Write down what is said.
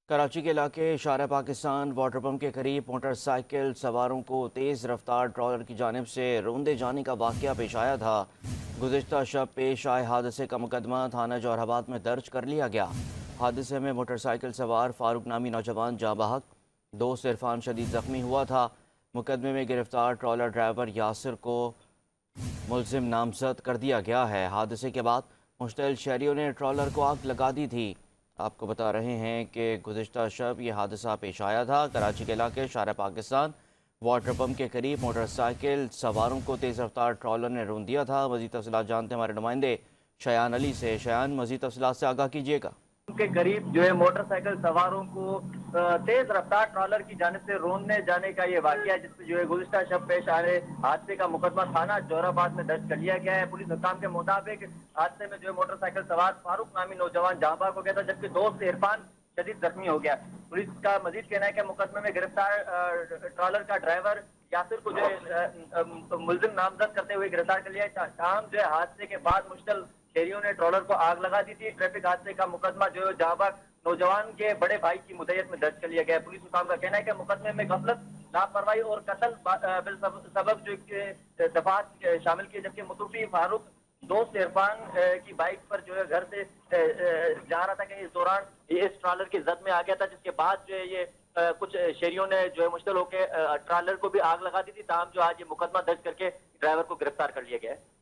کراچی کے علاقے اشارہ پاکستان واٹر پمپ کے قریب موٹر سائیکل سواروں کو تیز رفتار ٹرالر کی جانب سے روندے جانے کا واقعہ پیش آیا تھا۔ گزشتہ شب پیش آئے حادثے کا مقدمہ تھانہ جوہر آباد میں درج کر لیا گیا۔ حادثے میں موٹر سائیکل سوار فاروق نامی نوجوان جاں بحق، دوست عرفان شدید زخمی ہوا تھا۔ مقدمے میں گرفتار ٹرالر ڈرائیور یاسر کو ملزم نامزد کر دیا گیا ہے۔ حادثے کے بعد مشتعل شہریوں نے ٹرالر کو آگ لگا دی تھی۔ آپ کو بتا رہے ہیں کہ گزشتہ شب یہ حادثہ پیش آیا تھا۔ کراچی کے علاقے اشارہ پاکستان واٹر پمپ کے قریب موٹر سائیکل سواروں کو تیز رفتار ٹرالر نے رون دیا تھا۔ مزید تفصیلات جانتے ہیں ہمارے نمائندے شایان علی سے۔ شایان، مزید تفصیلات سے آگاہ کیجیے گا۔ کے قریب موٹر سائیکل سواروں کو تیز رفتار ٹرالر کی جانب سے روننے جانے کا یہ واقعہ جس میں گزشتہ شب پیش آ رہے حادثے کا مقدمہ تھانہ جوہر آباد میں درج کر لیا گیا ہے۔ پولیس حکام کے مطابق حادثے میں موٹر سائیکل سوار فاروق نامی نوجوان جاں بحق ہو گیا تھا، جبکہ دوست عرفان شدید زخمی ہو گیا۔ پولیس کا مزید کہنا ہے کہ مقدمے میں گرفتار ٹرالر کا ڈرائیور یاسر کو ملزم نامزد کرتے ہوئے گرفتار کر لیا ہے۔ تاہم حادثے کے بعد مشتعل شہریوں نے ٹرالر کو آگ لگا دی تھی۔ ٹریفک حادثے کا مقدمہ جاں بحق نوجوان کے بڑے بھائی کی مدعیت میں درج کر لیا گیا ہے۔ پولیس حکام کا کہنا ہے کہ مقدمے میں غفلت، لاپرواہی اور قتل بالسبب دفعات شامل کیے، جبکہ متوفی فاروق دوست عرفان کی بائک پر گھر سے جا رہا تھا کہ اس دوران اس ٹرالر کی زد میں آ گیا تھا، جس کے بعد یہ کچھ شہریوں نے مشتعل ہو کے ٹرالر کو بھی آگ لگا دی تھی۔ تاہم آج یہ مقدمہ درج کر کے ڈرائیور کو گرفتار کر لیا گیا ہے۔